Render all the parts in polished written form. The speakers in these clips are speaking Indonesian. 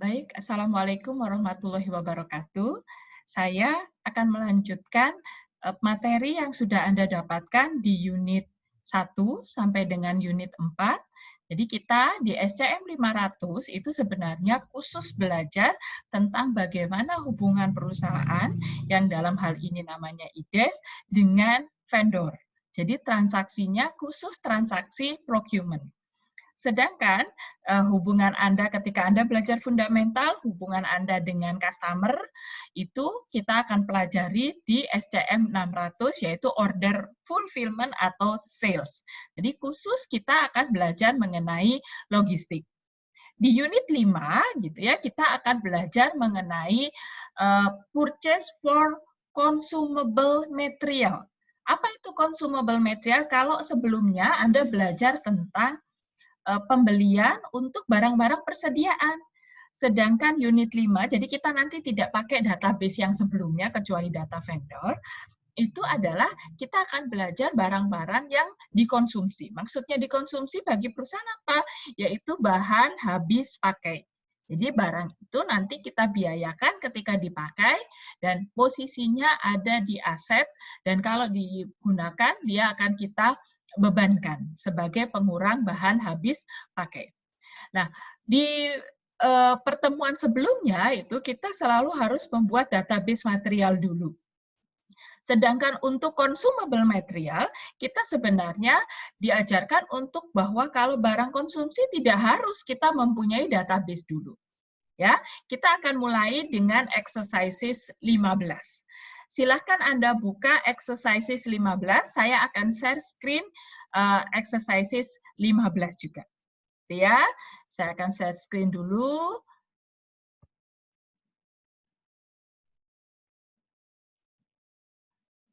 Baik, Assalamualaikum warahmatullahi wabarakatuh. Saya akan melanjutkan materi yang sudah Anda dapatkan di unit 1 sampai dengan unit 4. Jadi kita di SCM 500 itu sebenarnya khusus belajar tentang bagaimana hubungan perusahaan yang dalam hal ini namanya IDES dengan vendor. Jadi transaksinya khusus transaksi procurement. Sedangkan hubungan Anda ketika Anda belajar fundamental, hubungan Anda dengan customer, itu kita akan pelajari di SCM 600, yaitu order fulfillment atau sales. Jadi khusus kita akan belajar mengenai logistik. Di unit 5, gitu ya, kita akan belajar mengenai purchase for consumable material. Apa itu consumable material? Kalau sebelumnya Anda belajar tentang pembelian untuk barang-barang persediaan. Sedangkan unit 5, jadi kita nanti tidak pakai database yang sebelumnya kecuali data vendor, itu adalah kita akan belajar barang-barang yang dikonsumsi. Maksudnya dikonsumsi bagi perusahaan apa? Yaitu bahan habis pakai. Jadi barang itu nanti kita biayakan ketika dipakai dan posisinya ada di aset dan kalau digunakan dia akan kita bebankan sebagai pengurang bahan habis pakai. Nah, di pertemuan sebelumnya itu kita selalu harus membuat database material dulu. Sedangkan untuk consumable material, kita sebenarnya diajarkan untuk bahwa kalau barang konsumsi tidak harus kita mempunyai database dulu. Ya, kita akan mulai dengan exercises 15. Silahkan Anda buka exercises 15, saya akan share screen exercises 15 juga. Ya, saya akan share screen dulu.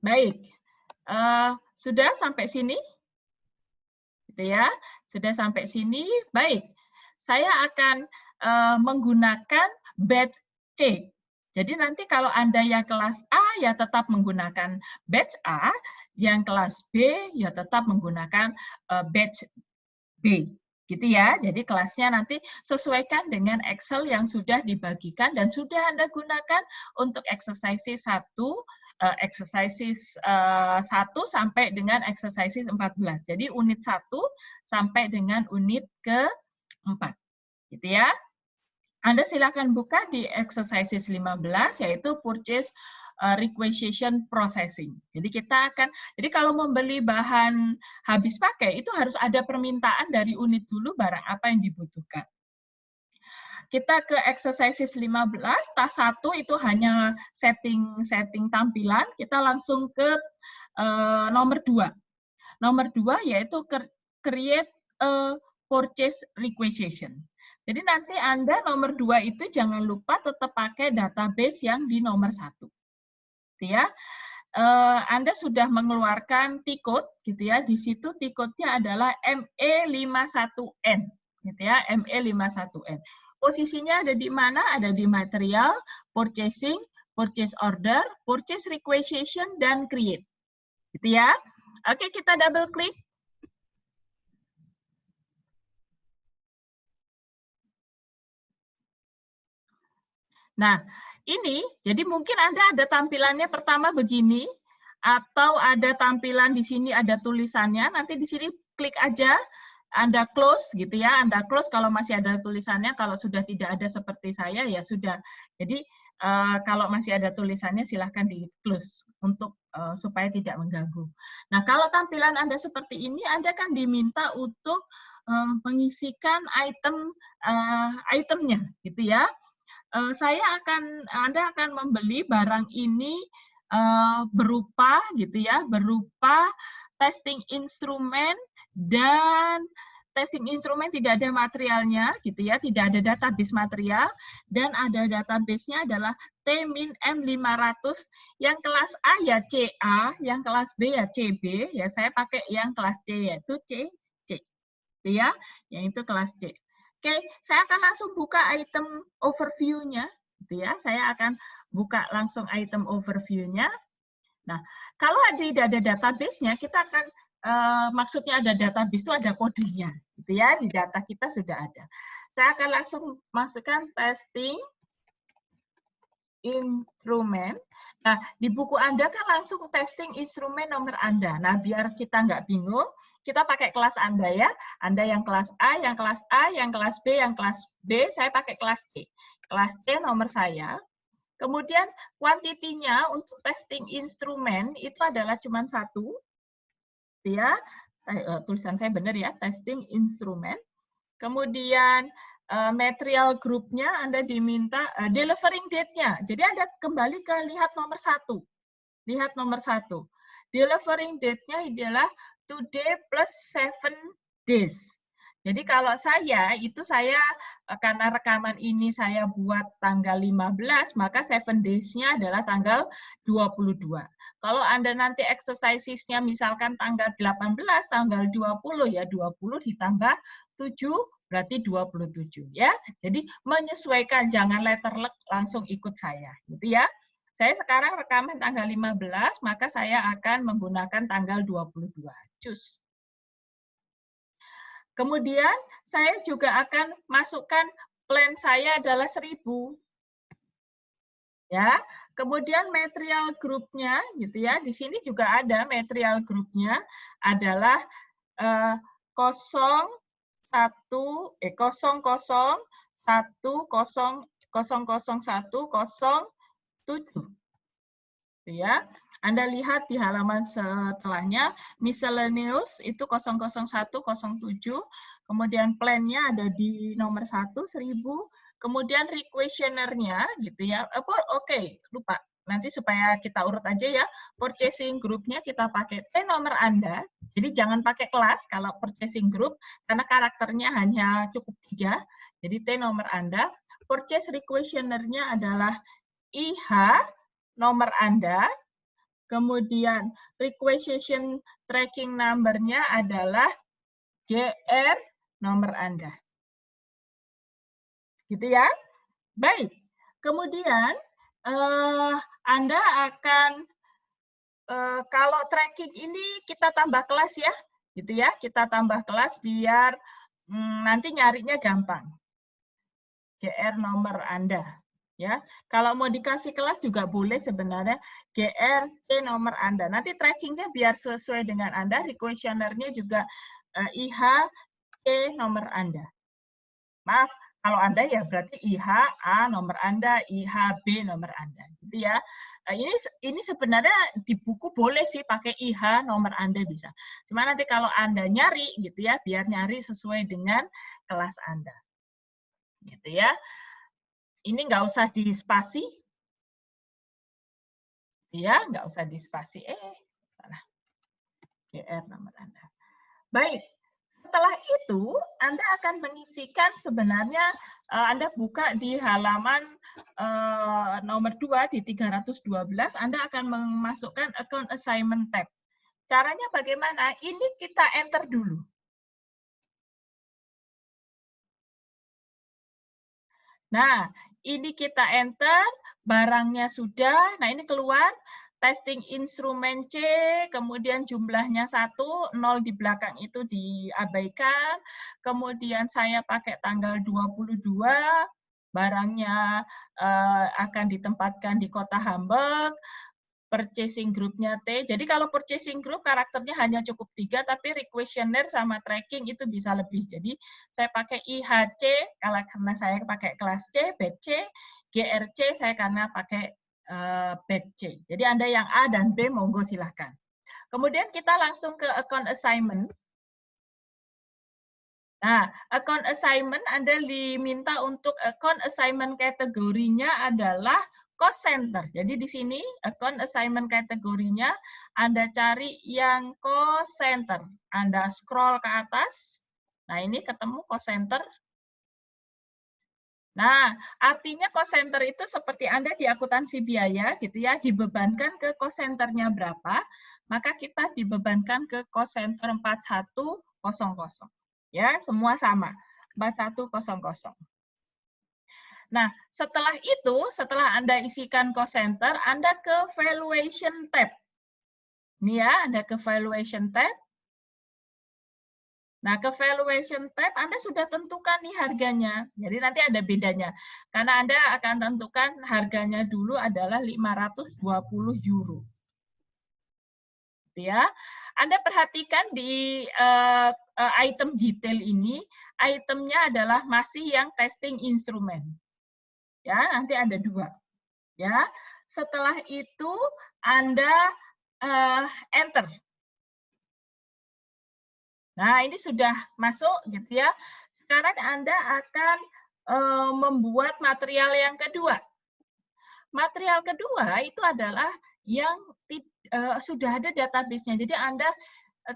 Baik, sudah sampai sini? Gitu ya, sudah sampai sini, baik. Saya akan menggunakan batch C. Jadi nanti kalau Anda yang kelas A ya tetap menggunakan batch A, yang kelas B ya tetap menggunakan batch B. Gitu ya. Jadi kelasnya nanti sesuaikan dengan Excel yang sudah dibagikan dan sudah Anda gunakan untuk exercises 1, exercises 1 sampai dengan exercises 14. Jadi unit 1 sampai dengan unit ke-4. Gitu ya. Anda silakan buka di exercises 15 yaitu purchase requisition processing. Jadi kalau membeli bahan habis pakai itu harus ada permintaan dari unit dulu barang apa yang dibutuhkan. Kita ke exercises 15, tas 1 itu hanya setting tampilan, kita langsung ke nomor 2. Nomor 2 yaitu create a purchase requisition. Jadi nanti Anda nomor 2 itu jangan lupa tetap pakai database yang di nomor 1. Ya. Anda sudah mengeluarkan T-code gitu ya. Di situ T-code-nya adalah ME51N gitu ya, ME51N. Posisinya ada di mana? Ada di material, purchasing, purchase order, purchase requisition dan create. Gitu ya. Oke, kita double klik. Nah, ini, jadi mungkin Anda ada tampilannya pertama begini, atau ada tampilan di sini ada tulisannya, nanti di sini klik aja, Anda close gitu ya, Anda close kalau masih ada tulisannya, kalau sudah tidak ada seperti saya, ya sudah. Jadi, kalau masih ada tulisannya silahkan di close untuk supaya tidak mengganggu. Nah, kalau tampilan Anda seperti ini, Anda kan diminta untuk mengisikan itemnya, gitu ya. Anda akan membeli barang ini berupa gitu ya, berupa testing instrumen dan testing instrumen tidak ada materialnya gitu ya, tidak ada database material dan ada database-nya adalah T-min M500 yang kelas A ya CA, yang kelas B ya CB, ya saya pakai yang kelas C yaitu C gitu ya, yang itu kelas C. Oke, saya akan langsung buka item overview-nya, gitu ya. Saya akan buka langsung item overview-nya. Nah, kalau tidak ada database-nya, kita akan maksudnya ada database itu ada kodenya, gitu ya, di data kita sudah ada. Saya akan langsung masukkan testing instrumen. Nah, di buku Anda kan langsung testing instrumen nomor Anda. Nah, biar kita nggak bingung, kita pakai kelas Anda ya. Anda yang kelas A, yang kelas A, yang kelas B, yang kelas B, saya pakai kelas C. Kelas C nomor saya. Kemudian kuantitinya untuk testing instrumen itu adalah cuma satu. Ya, tulisan saya benar ya, testing instrumen. Kemudian material groupnya Anda diminta delivering date-nya. Jadi Anda kembali ke lihat nomor satu. Lihat nomor satu. Delivering date-nya adalah today plus 7 days. Jadi kalau saya, itu saya, karena rekaman ini saya buat tanggal 15, maka 7 days-nya adalah tanggal 22. Kalau Anda nanti exercise-nya misalkan tanggal 18, tanggal 20, ya 20 ditambah 7, berarti 27. Ya. Jadi menyesuaikan, jangan letterlek langsung ikut saya. Gitu ya. Saya sekarang rekaman tanggal 15, maka saya akan menggunakan tanggal 22. Cus. Kemudian saya juga akan masukkan plan saya adalah 1000. Ya. Kemudian material grupnya gitu ya. Di sini juga ada material grupnya adalah 00 7. Ya. Anda lihat di halaman setelahnya, miscellaneous itu 00107, kemudian plan-nya ada di nomor 1, 1000, kemudian requestionnaire-nya, gitu ya. Oke, lupa. Nanti supaya kita urut aja ya, purchasing group-nya kita pakai T nomor Anda, jadi jangan pakai kelas kalau purchasing group, karena karakternya hanya cukup 3, jadi T nomor Anda. Purchase requestionnaire-nya adalah IH, nomor Anda, kemudian requisition tracking number-nya adalah GR, nomor Anda. Gitu ya. Baik. Kemudian Anda akan, kalau tracking ini kita tambah kelas ya, gitu ya. Kita tambah kelas biar nanti nyarinya gampang. GR nomor Anda. Ya, kalau mau dikasih kelas juga boleh sebenarnya GRC nomor Anda. Nanti trackingnya biar sesuai dengan Anda, requestionnaire-nya juga IHC nomor Anda. Maaf, kalau Anda ya berarti IHA nomor Anda, IHB nomor Anda, gitu ya. Ini sebenarnya di buku boleh sih pakai IH nomor Anda bisa. Cuma nanti kalau Anda nyari gitu ya, biar nyari sesuai dengan kelas Anda. Gitu ya. Ini nggak usah di spasi. Ya, nggak usah di spasi. Salah. GR nomor Anda. Baik. Setelah itu, Anda akan mengisikan sebenarnya, Anda buka di halaman nomor 2 di 312, Anda akan memasukkan account assignment tab. Caranya bagaimana? Ini kita enter dulu. Nah, ini kita enter, barangnya sudah, nah ini keluar, testing instrumen C, kemudian jumlahnya 1, 0 di belakang itu diabaikan, kemudian saya pakai tanggal 22, barangnya akan ditempatkan di kota Hamburg, purchasing group-nya T. Jadi kalau purchasing group karakternya hanya cukup 3, tapi requestionnaire sama tracking itu bisa lebih. Jadi saya pakai IHC, karena saya pakai kelas C, batch C, GRC saya karena pakai batch C. Jadi Anda yang A dan B, monggo silahkan. Kemudian kita langsung ke account assignment. Nah, account assignment Anda diminta untuk account assignment kategorinya adalah cost center. Jadi di sini account assignment kategorinya Anda cari yang cost center. Anda scroll ke atas. Nah, ini ketemu cost center. Nah, artinya cost center itu seperti Anda di akuntansi biaya gitu ya, dibebankan ke cost centernya berapa, maka kita dibebankan ke cost center 4100. Ya, semua sama. 4100. Nah, setelah itu, setelah Anda isikan cost center, Anda ke valuation tab. Ini ya, Anda ke valuation tab. Nah, ke valuation tab Anda sudah tentukan nih harganya. Jadi nanti ada bedanya. Karena Anda akan tentukan harganya dulu adalah 520 euro. Ya. Anda perhatikan di item detail ini, itemnya adalah masih yang testing instrument. Ya, nanti ada 2. Ya. Setelah itu Anda enter. Nah, ini sudah masuk gitu ya. Sekarang Anda akan membuat material yang kedua. Material kedua itu adalah yang sudah ada database-nya. Jadi Anda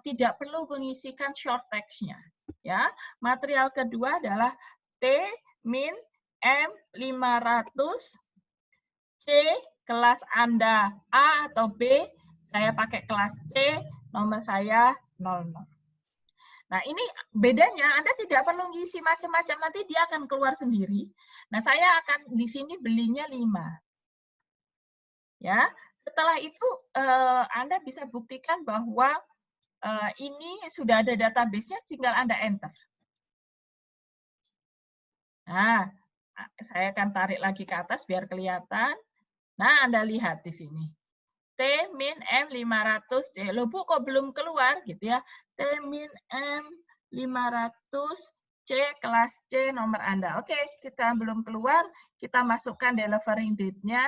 tidak perlu mengisikan short text-nya. Ya. Material kedua adalah T-min M500 C, kelas Anda A atau B, saya pakai kelas C, nomor saya 00. Nah, ini bedanya Anda tidak perlu ngisi macam-macam, nanti dia akan keluar sendiri. Nah, saya akan di sini belinya 5. Ya. Setelah itu Anda bisa buktikan bahwa ini sudah ada database-nya, tinggal Anda enter. Nah, saya akan tarik lagi ke atas biar kelihatan. Nah, Anda lihat di sini. T-min M500C. Loh Bu, kok belum keluar gitu ya. T-min M500C kelas C nomor Anda. Oke, kita belum keluar. Kita masukkan delivering date-nya.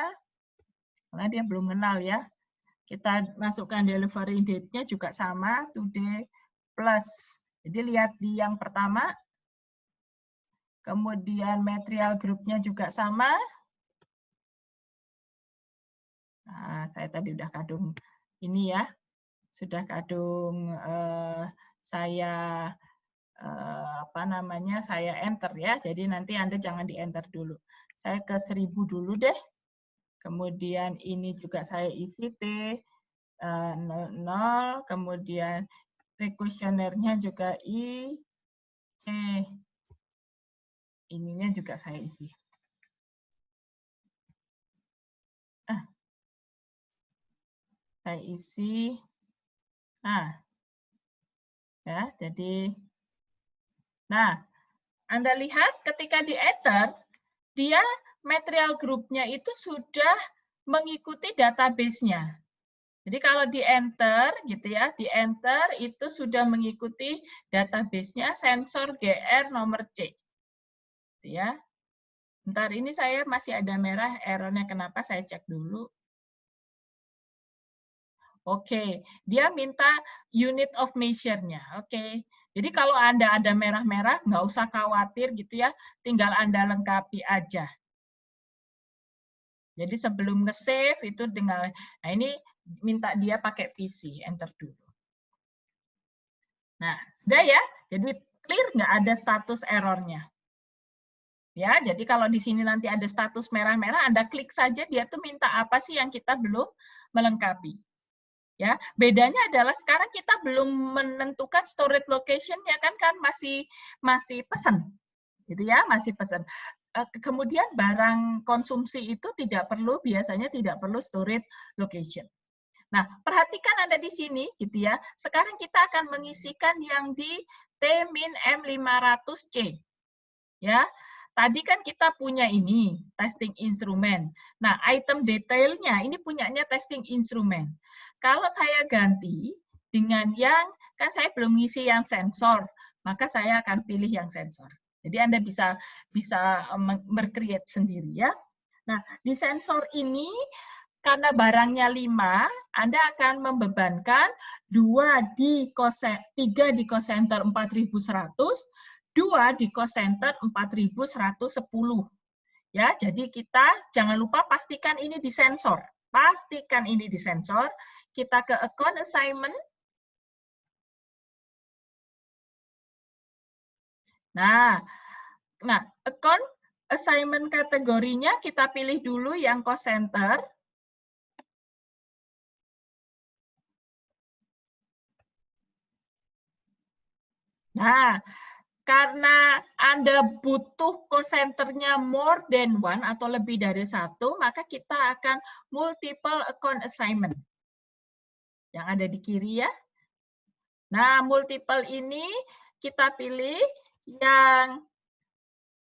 Karena dia belum kenal ya. Kita masukkan delivering date-nya juga sama, today plus. Jadi lihat di yang pertama. Kemudian material group-nya juga sama. Nah, saya tadi udah kadung ini ya, sudah kadung saya apa namanya, saya enter ya. Jadi nanti Anda jangan di enter dulu. Saya ke 1000 dulu deh. Kemudian ini juga saya isi T 00, kemudian questionnaire-nya juga I, C. Ininya juga saya isi. Saya isi. Nah, ya, jadi nah, Anda lihat ketika di enter, dia material group-nya itu sudah mengikuti database-nya. Jadi kalau di enter gitu ya, di enter itu sudah mengikuti database-nya sensor GR nomor C. Gitu ya. Bentar, ini saya masih ada merah, error-nya kenapa, saya cek dulu. Oke, dia minta unit of measure-nya. Oke, jadi kalau Anda ada merah-merah, nggak usah khawatir gitu ya, tinggal Anda lengkapi aja. Jadi sebelum nge-save itu dengan, nah ini minta dia pakai PC, enter dulu. Nah, sudah ya, jadi clear nggak ada status error-nya. Ya, jadi kalau di sini nanti ada status merah-merah, Anda klik saja, dia tuh minta apa sih yang kita belum melengkapi. Ya, bedanya adalah sekarang kita belum menentukan storage location ya kan masih pesan. Gitu ya, masih pesan. Kemudian barang konsumsi itu biasanya tidak perlu storage location. Nah, perhatikan Anda di sini gitu ya. Sekarang kita akan mengisikan yang di T-min M500C. Ya. Tadi kan kita punya ini, testing instrument. Nah, item detailnya ini punyanya testing instrument. Kalau saya ganti dengan yang, kan saya belum ngisi yang sensor, maka saya akan pilih yang sensor. Jadi Anda bisa create sendiri ya. Nah, di sensor ini, karena barangnya 5, Anda akan membebankan 3 di cost center 4.100, 2 di cost center 4.110. Ya, jadi kita jangan lupa pastikan ini disensor. Pastikan ini disensor. Kita ke account assignment. Nah, account assignment kategorinya kita pilih dulu yang cost center. Nah, karena Anda butuh cost center-nya more than one atau lebih dari satu, maka kita akan multiple account assignment. Yang ada di kiri ya. Nah, multiple ini kita pilih yang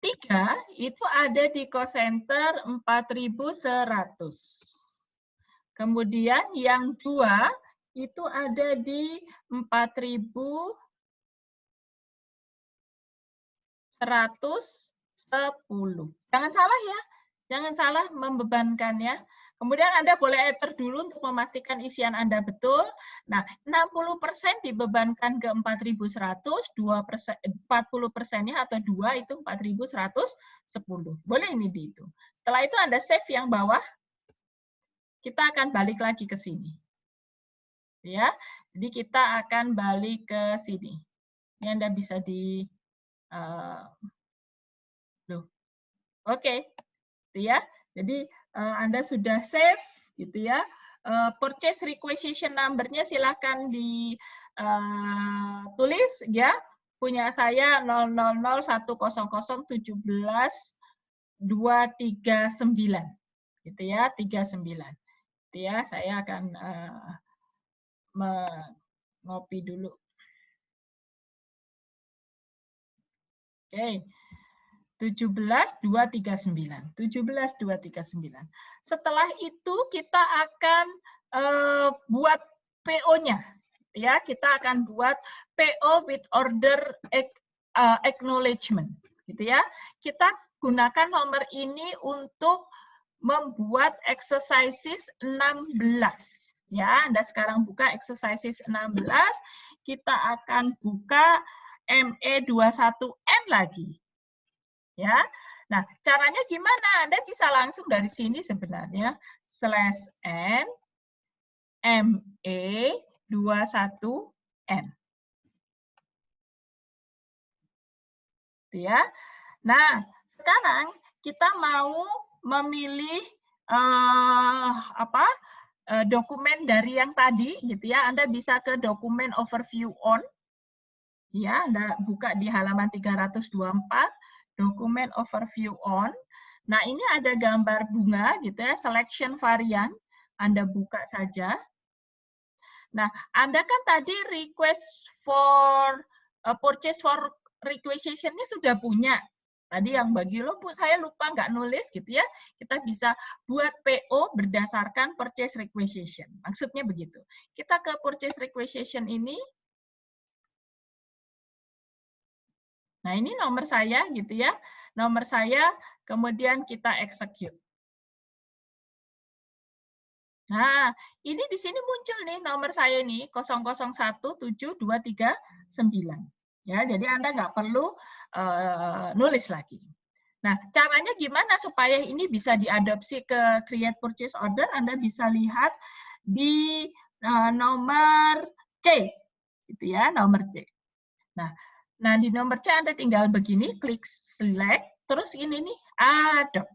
3 itu ada di cost center 4.100. Kemudian yang 2 itu ada di 4.110. Jangan salah ya, jangan salah membebankan ya. Kemudian Anda boleh enter dulu untuk memastikan isian Anda betul. Nah, 60% dibebankan ke 4.100, 40%-nya atau 2 itu 4.110. Boleh ini dihitung. Setelah itu Anda save yang bawah, kita akan balik lagi ke sini. Ya, jadi kita akan balik ke sini. Ini Anda bisa di Oke, gitu ya. Jadi Anda sudah save, gitu ya. Purchase requisition number-nya silakan ditulis ya. Punya saya 00100171239, gitu ya, 39. Gitu ya, saya akan ngopi dulu. Oke. 17.239. 17.239. Setelah itu kita akan buat PO-nya. Ya, kita akan buat PO with order acknowledgement, gitu ya. Kita gunakan nomor ini untuk membuat exercises 16. Ya, Anda sekarang buka exercises 16, kita akan buka ME21N lagi. Ya, nah caranya gimana? Anda bisa langsung dari sini sebenarnya /n ME21N. Ya. Nah, sekarang kita mau memilih dokumen dari yang tadi, gitu ya. Anda bisa ke dokumen overview on. Ya, Anda buka di halaman 324, dokumen overview on. Nah, ini ada gambar bunga gitu ya, selection varian. Anda buka saja. Nah, Anda kan tadi request for purchase for requisition-nya sudah punya. Tadi yang bagi lo, Bu, saya lupa nggak nulis gitu ya. Kita bisa buat PO berdasarkan purchase requisition. Maksudnya begitu. Kita ke purchase requisition ini. Nah, ini nomor saya gitu ya. Nomor saya, kemudian kita execute. Nah, ini di sini muncul nih nomor saya nih 00172339. Ya, jadi Anda nggak perlu nulis lagi. Nah, caranya gimana supaya ini bisa diadopsi ke create purchase order? Anda bisa lihat di nomor C, gitu ya, nomor C. Nah, di nomor C Anda tinggal begini, klik select, terus ini nih, adopt.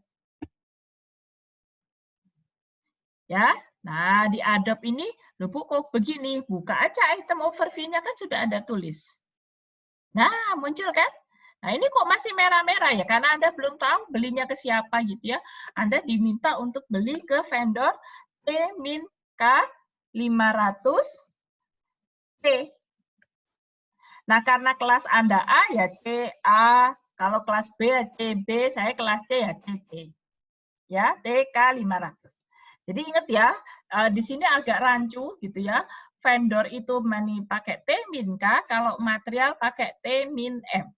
Ya, nah di adopt ini, loh Bu, kok begini? Buka aja item overview-nya kan sudah ada tulis. Nah, muncul kan? Nah, ini kok masih merah-merah ya? Karena Anda belum tahu belinya ke siapa gitu ya. Anda diminta untuk beli ke vendor T-K 500T. Nah, karena kelas Anda A ya C, A, kalau kelas B ya C, B, saya kelas C ya C, T. Ya, TK 500. Jadi ingat ya, di sini agak rancu gitu ya. Vendor itu pakai T-K, kalau material pakai T-M.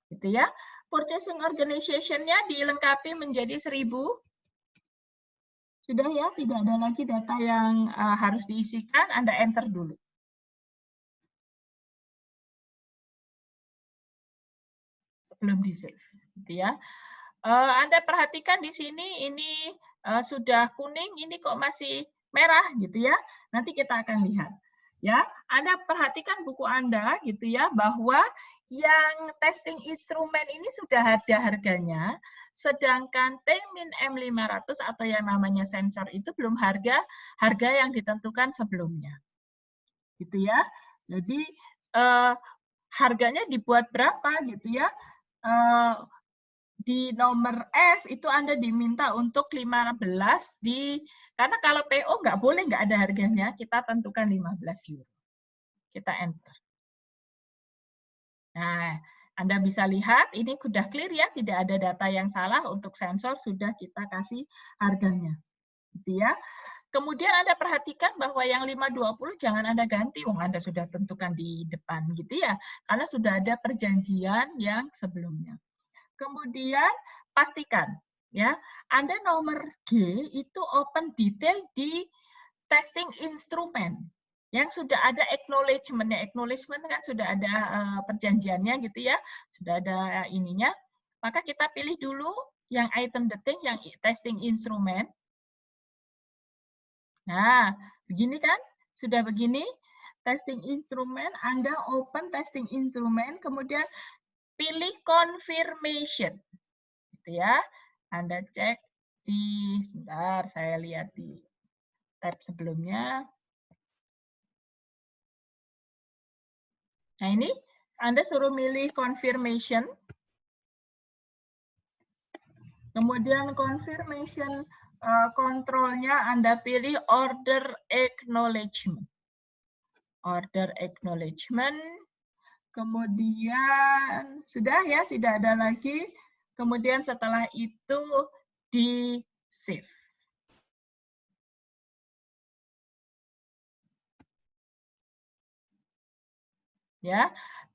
Gitu ya. Purchasing organization-nya dilengkapi menjadi 1000. Sudah ya, tidak ada lagi data yang harus diisikan, Anda enter dulu. Belum di-save, gitu ya. Anda perhatikan di sini ini sudah kuning, ini kok masih merah gitu ya. Nanti kita akan lihat. Ya, Anda perhatikan buku Anda gitu ya, bahwa yang testing instrumen ini sudah ada harganya, sedangkan T-Min M500 atau yang namanya sensor itu belum harga yang ditentukan sebelumnya. Gitu ya. Jadi harganya dibuat berapa gitu ya. Di nomor F itu Anda diminta untuk 15 karena kalau PO nggak boleh nggak ada harganya, kita tentukan 15 euro. Kita enter. Nah, Anda bisa lihat ini sudah clear ya, tidak ada data yang salah untuk sensor sudah kita kasih harganya. Gitu ya. Kemudian Anda perhatikan bahwa yang 520 jangan Anda ganti, Anda sudah tentukan di depan gitu ya, karena sudah ada perjanjian yang sebelumnya. Kemudian pastikan ya, Anda nomor G itu open detail di testing instrumen yang sudah ada acknowledgement-nya. Acknowledgement kan sudah ada perjanjiannya gitu ya, sudah ada ininya. Maka kita pilih dulu yang item detail, yang testing instrumen. Nah, begini kan? Sudah begini, testing instrumen, Anda open testing instrumen, kemudian pilih confirmation. Gitu ya. Anda cek di, sebentar, saya lihat di tab sebelumnya. Nah, ini Anda suruh milih confirmation. Kemudian confirmation kontrolnya Anda pilih order acknowledgement. Order acknowledgement. Kemudian sudah ya, tidak ada lagi. Kemudian setelah itu di save. Ya,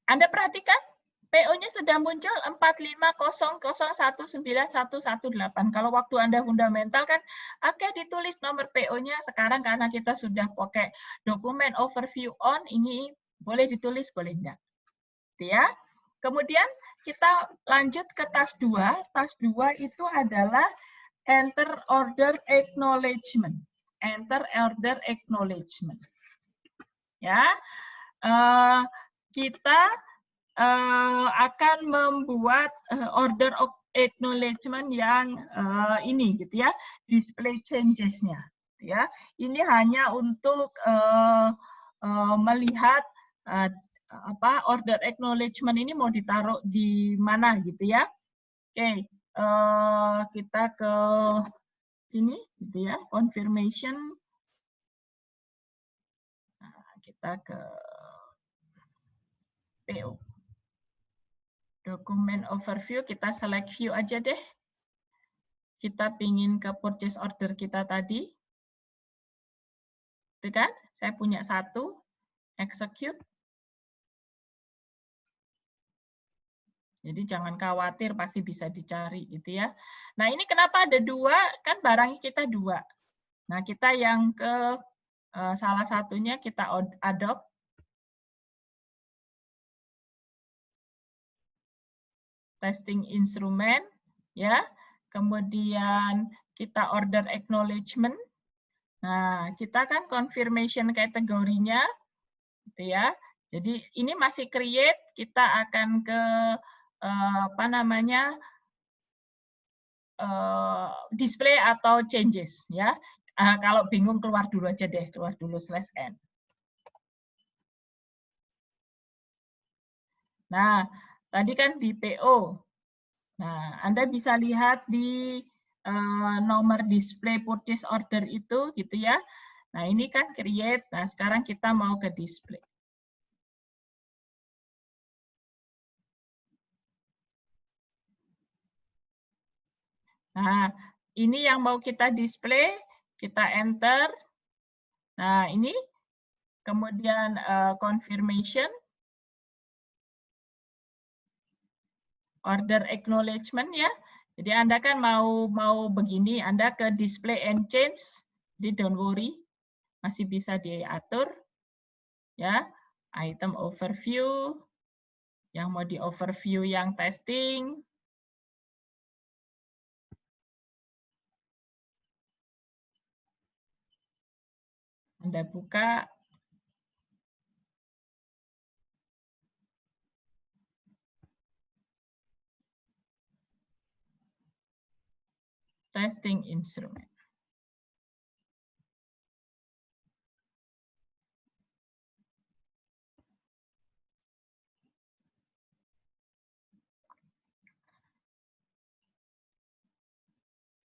Anda perhatikan PO-nya sudah muncul 4500191118. Kalau waktu Anda fundamental kan, oke ditulis nomor PO-nya. Sekarang karena kita sudah pakai dokumen overview on, ini boleh ditulis, boleh enggak. Ya. Kemudian kita lanjut ke tas 2. Tas 2 itu adalah enter order acknowledgement. Enter order acknowledgement. Ya. Kita akan membuat order of acknowledgement yang ini gitu ya, display changes-nya. Ya, ini hanya untuk melihat order acknowledgement ini mau ditaruh di mana gitu ya. Oke, kita ke sini gitu ya, confirmation. Nah, kita ke PO. Dokumen overview, kita select view aja deh. Kita pingin ke purchase order kita tadi. Itu kan? Saya punya satu, execute. Jadi jangan khawatir, pasti bisa dicari gitu ya. Nah ini kenapa ada dua? Kan barangnya kita dua. Nah kita yang ke salah satunya kita adopt. Testing instrumen, ya. Kemudian kita order acknowledgement. Nah, kita kan confirmation kategorinya, gitu ya. Jadi ini masih create, kita akan ke apa namanya display atau changes, ya. Kalau bingung keluar dulu aja deh, keluar dulu /n. Nah, tadi kan di PO. Nah, Anda bisa lihat di nomor display purchase order itu gitu ya. Nah, ini kan create. Nah, sekarang kita mau ke display. Nah, ini yang mau kita display, kita enter. Nah, ini kemudian confirmation, order acknowledgement ya. Jadi Anda kan mau begini, Anda ke display and change, jadi don't worry, masih bisa diatur ya. Item overview, yang mau di overview yang testing. Anda buka. Testing instrument.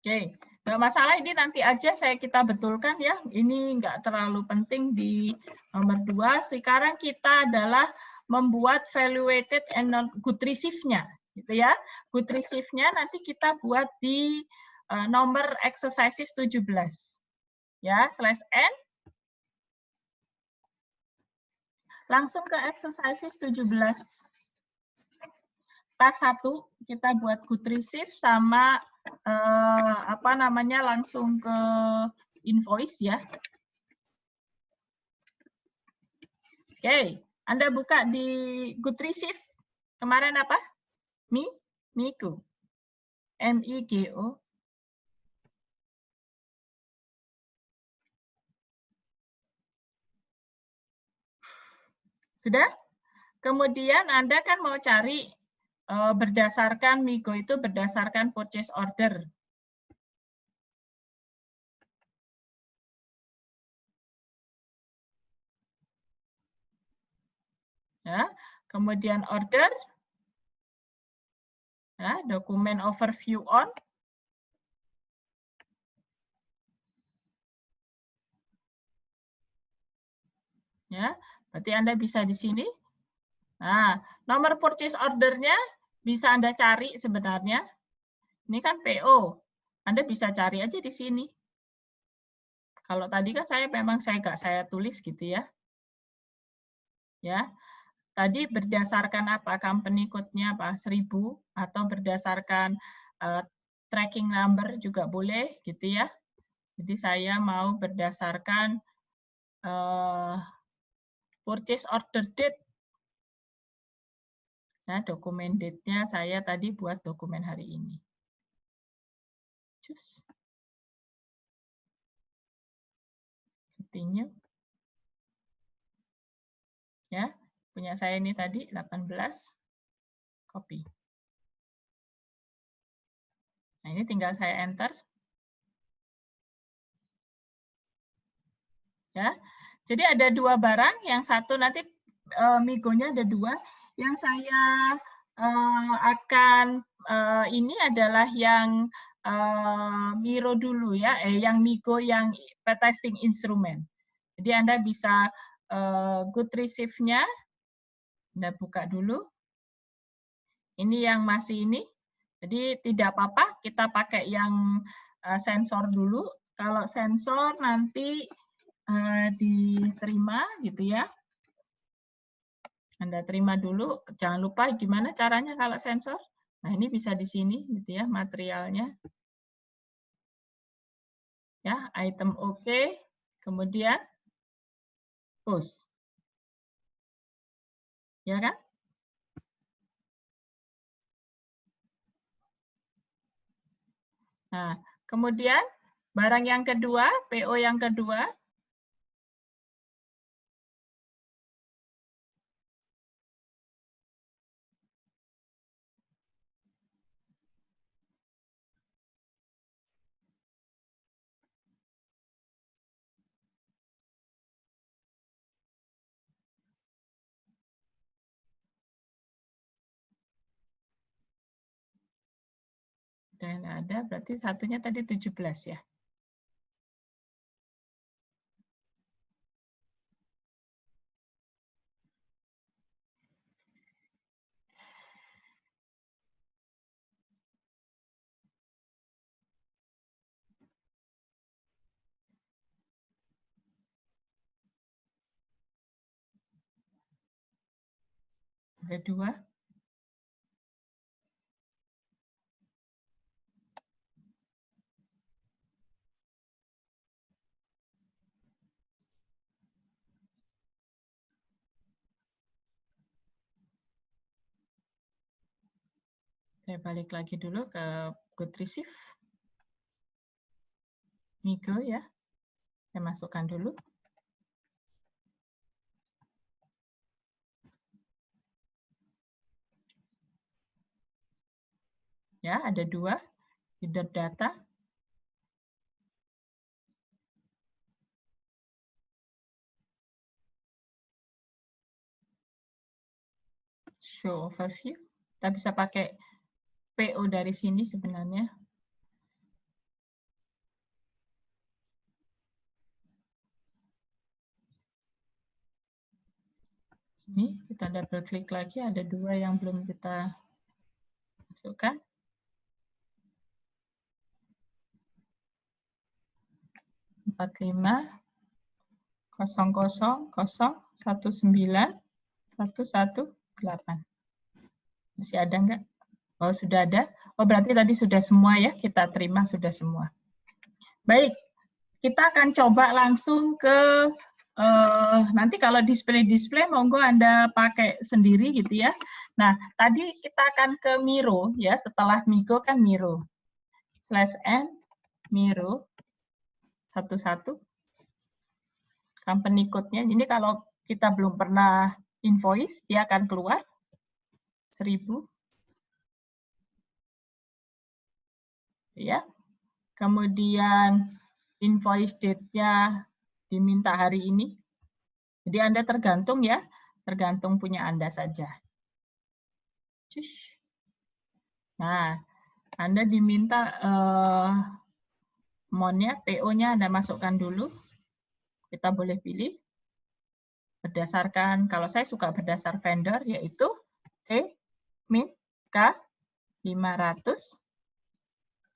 Oke, nggak masalah, ini nanti aja kita betulkan ya. Ini nggak terlalu penting di nomor 2. Sekarang kita adalah membuat valuated and non good receive-nya, gitu ya. Good receive-nya nanti kita buat di nomor exercises 17. Ya, /n. Langsung ke exercises 17. Pas 1 kita buat good receive sama langsung ke invoice ya. Oke, Anda buka di good receive. Kemarin apa? Migo. M-I-G-O. Sudah? Kemudian Anda kan mau cari berdasarkan Migo itu berdasarkan purchase order. Ya, kemudian order, ya, dokumen overview on, ya, berarti Anda bisa di sini. Nah, nomor purchase ordernya bisa Anda cari sebenarnya. Ini kan PO, Anda bisa cari aja di sini. Kalau tadi kan nggak saya tulis gitu ya. Ya, tadi berdasarkan apa? Company code-nya apa? 1000 atau berdasarkan tracking number juga boleh gitu ya. Jadi saya mau berdasarkan purchase order date. Nah, dokumen date-nya saya tadi buat dokumen hari ini. Cus. Continue. Ya, punya saya ini tadi 18. Copy. Nah, ini tinggal saya enter. Ya. Jadi ada dua barang, yang satu nanti Migo-nya ada dua. Yang saya akan ini adalah yang Miro dulu ya, yang Migo yang testing instrument. Jadi Anda bisa good receive-nya, Anda buka dulu. Ini yang masih ini. Jadi tidak apa-apa, kita pakai yang sensor dulu. Kalau sensor nanti diterima gitu ya. Anda terima dulu, jangan lupa gimana caranya kalau sensor. Nah, ini bisa di sini gitu ya materialnya. Ya, item OK, kemudian post. Ya kan? Nah, kemudian barang yang kedua, PO yang kedua, udah nggak ada, berarti satunya tadi 17 ya. Ada dua. Saya balik lagi dulu ke good receive. Migo ya. Saya masukkan dulu. Ya, ada dua. Header data. Show overview. Kita bisa pakai PO dari sini sebenarnya. Ini kita double klik lagi, ada 2 yang belum kita masukkan. Empat lima 00019118. Masih ada nggak? Oh, sudah ada. Oh, berarti tadi sudah semua ya, kita terima sudah semua. Baik, kita akan coba langsung ke nanti kalau display monggo Anda pakai sendiri gitu ya. Nah, tadi kita akan ke Miro ya, setelah Migo kan Miro. /n Miro 11 company code-nya. Jadi kalau kita belum pernah invoice, dia akan keluar 1000 ya. Kemudian invoice date-nya diminta hari ini. Jadi Anda tergantung ya, tergantung punya Anda saja. Nah, Anda diminta amount-nya, PO-nya Anda masukkan dulu. Kita boleh pilih berdasarkan, kalau saya suka berdasar vendor, yaitu T, min, K, 500,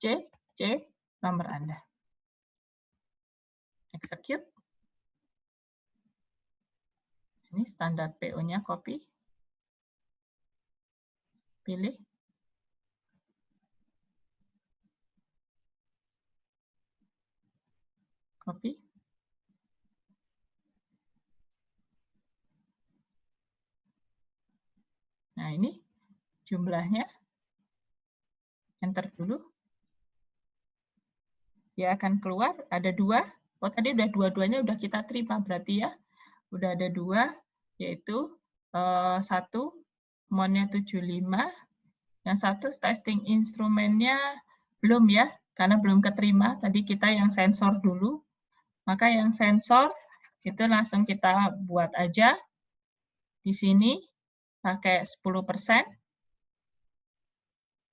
C, nomor Anda. Execute. Ini standar PO-nya, copy. Pilih. Copy. Nah, ini jumlahnya. Enter dulu. Dia akan keluar, ada 2. Oh, tadi udah dua-duanya udah kita terima, berarti ya. Udah ada 2, yaitu 1, amount-nya 75. Yang 1, testing instrumennya belum ya, karena belum keterima. Tadi kita yang sensor dulu. Maka yang sensor itu langsung kita buat aja. Di sini pakai 10%.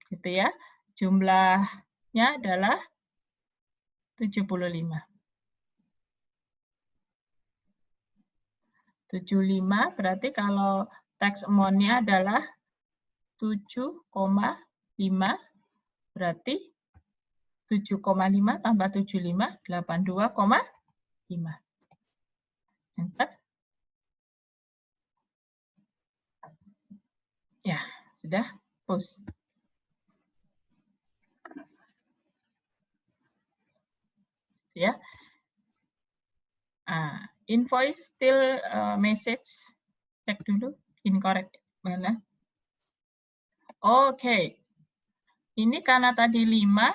Gitu ya. Jumlahnya adalah 75. 75 berarti kalau tax amount-nya adalah 7,5 berarti 7,5 tambah 75, 82,5. Enter. Ya, sudah. Post. Ya. Invoice still message. Cek dulu. Incorrect. Mana? Oke. Ini karena tadi 5,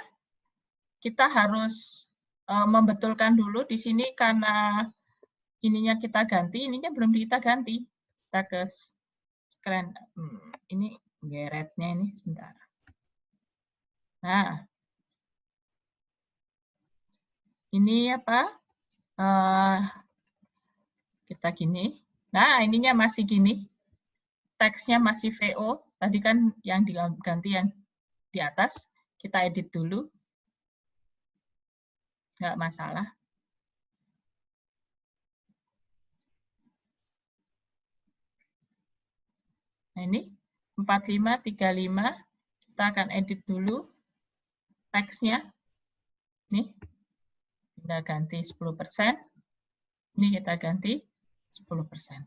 kita harus membetulkan dulu di sini karena ininya kita ganti, ininya belum kita ganti. Kita ke screen. Ini geretnya ini sebentar. Nah, ini apa? Kita gini. Nah, ininya masih gini. Teksnya masih VO. Tadi kan yang diganti yang di atas. Kita edit dulu. Nggak masalah. Nah, ini 4535. Kita akan edit dulu teksnya. Nih. Kita ganti 10%. Ini kita ganti 10%.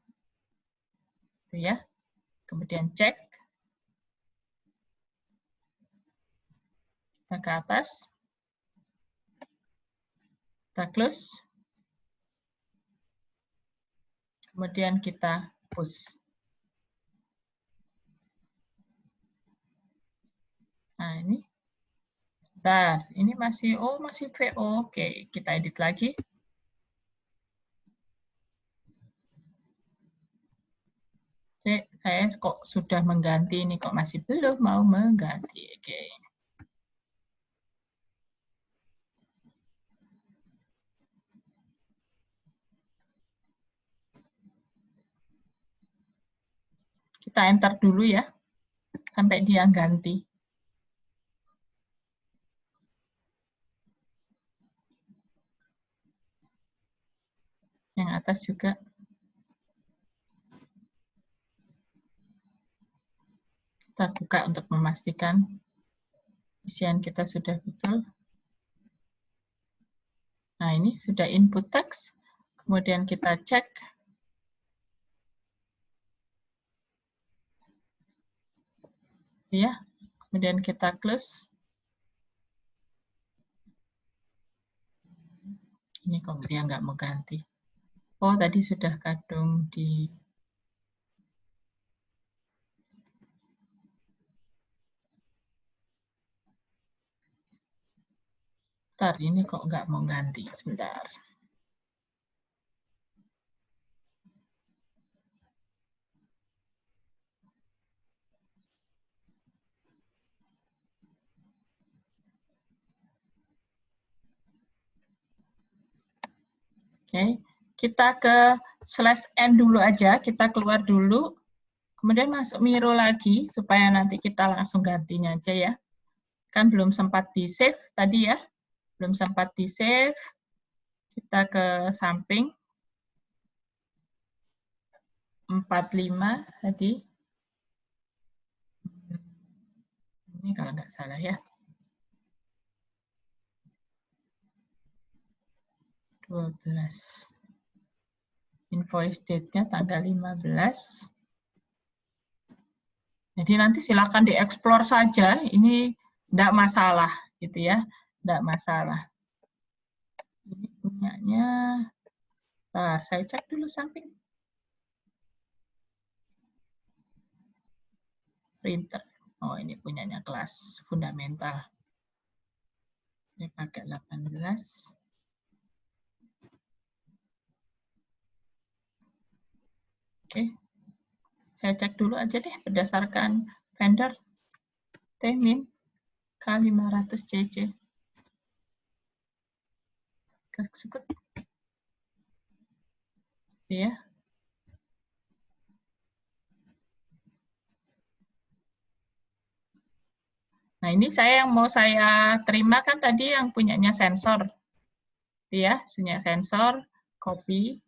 Itu ya. Kemudian cek. Kita ke atas. Kita close. Kemudian kita push. Nah, ini. Bentar, ini masih masih VO. Oke, kita edit lagi. Saya kok sudah mengganti ini kok masih belum mau mengganti. Oke. Kita enter dulu ya, sampai dia ganti. Yang atas juga. Kita buka untuk memastikan isian kita sudah betul. Nah, ini sudah input teks. Kemudian kita cek. Ya, kemudian kita close. Ini kok dia nggak mau ganti. Oh, tadi sudah kadung di... Bentar, ini kok nggak mau ganti. Sebentar. Oke, kita ke /n dulu aja. Kita keluar dulu. Kemudian masuk Miro lagi, supaya nanti kita langsung gantinya aja ya. Kan belum sempat di-save tadi ya. Belum sempat di-save. Kita ke samping. 45 tadi. Ini kalau nggak salah ya. 12. Invoice date-nya tanggal 15. Jadi nanti silakan dieksplor saja. Ini nggak masalah gitu ya. Nggak masalah. Ini punyanya. Bentar, saya cek dulu samping. Printer. Oh, ini punyanya kelas fundamental. Saya pakai 18. Oke. Saya cek dulu aja deh berdasarkan vendor T-min K500cc. Tersebut. Ya. Nah, ini yang mau saya terima kan tadi yang punyanya sensor. Ya, punya sensor, copy.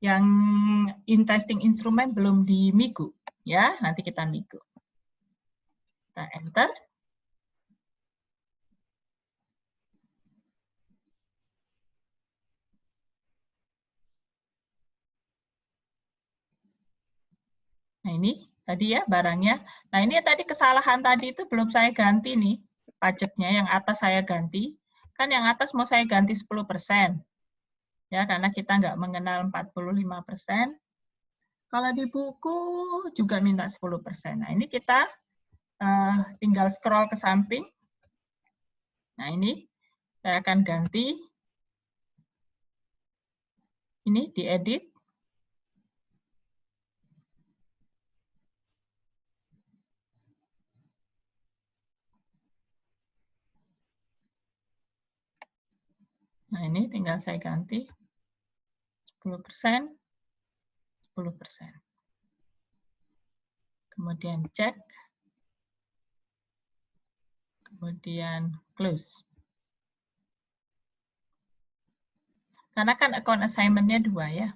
Yang in-testing instrumen belum di Migu. Ya, nanti kita Migu. Kita enter. Nah, ini tadi ya barangnya. Nah, ini tadi kesalahan tadi itu belum saya ganti nih. Pajaknya yang atas saya ganti. Kan yang atas mau saya ganti 10%. Ya, karena kita nggak mengenal 45%. Kalau di buku juga minta 10%. Nah, ini kita tinggal scroll ke samping. Nah, ini saya akan ganti. Ini diedit. Nah, ini tinggal saya ganti 10%, 10%. Kemudian cek. Kemudian close. Karena kan account assignment-nya 2 ya.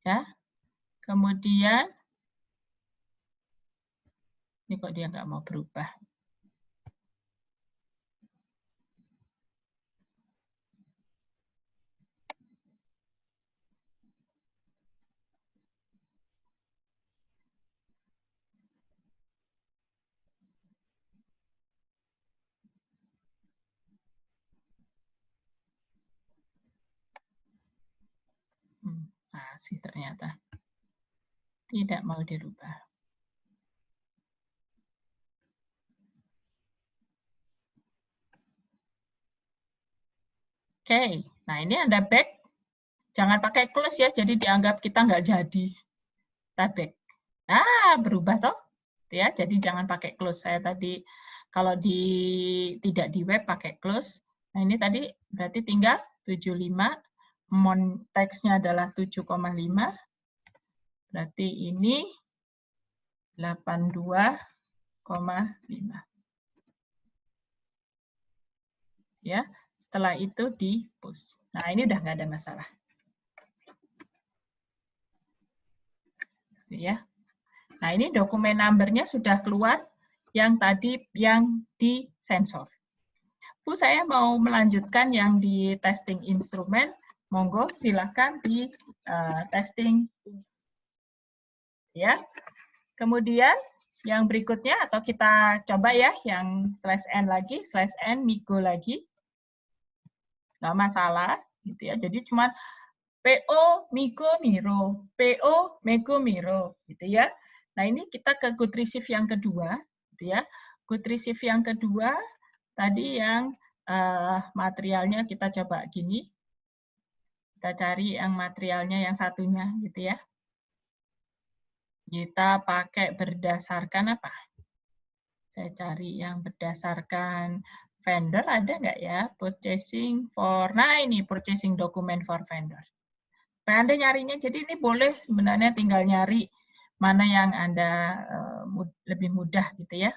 Ya. Kemudian, ini kok dia nggak mau berubah. Nah, sih ternyata tidak mau dirubah. Oke, nah ini Anda back. Jangan pakai close ya, jadi dianggap kita nggak jadi. Kita back. Nah, berubah toh. Ya, jadi jangan pakai close. Saya tadi kalau tidak di web pakai close. Nah, ini tadi berarti tinggal 75. Teksnya adalah 7,5. Berarti ini 82,5. Ya, setelah itu di push. Nah, ini udah nggak ada masalah. Ya. Nah, ini dokumen number-nya sudah keluar yang tadi yang disensor. Bu, saya mau melanjutkan yang di testing instrumen. Monggo, silakan di testing. Ya. Kemudian yang berikutnya, atau kita coba ya, yang /n lagi, /n migo lagi. Nggak masalah, gitu ya. Jadi cuma PO migo miro, PO migo miro, gitu ya. Nah, ini kita ke good receive yang kedua, gitu ya. Good receive yang kedua, tadi yang materialnya kita coba gini. Kita cari yang materialnya yang satunya, gitu ya. Kita pakai berdasarkan apa? Saya cari yang berdasarkan vendor, ada nggak ya? Purchasing for, nah ini purchasing document for vendor. Nah, Anda nyarinya, jadi ini boleh sebenarnya tinggal nyari mana yang Anda lebih mudah gitu ya.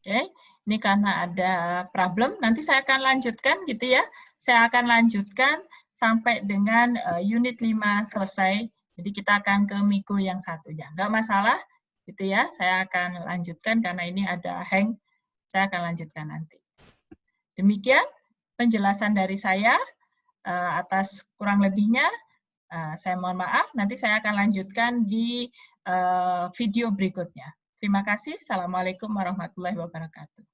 Oke, ini karena ada problem, nanti saya akan lanjutkan gitu ya. Saya akan lanjutkan sampai dengan unit 5 selesai. Jadi kita akan ke Migo yang satunya. Nggak masalah gitu ya, saya akan lanjutkan karena ini ada hang. Saya akan lanjutkan nanti. Demikian penjelasan dari saya. Atas kurang lebihnya, saya mohon maaf. Nanti saya akan lanjutkan di video berikutnya. Terima kasih. Assalamualaikum warahmatullahi wabarakatuh.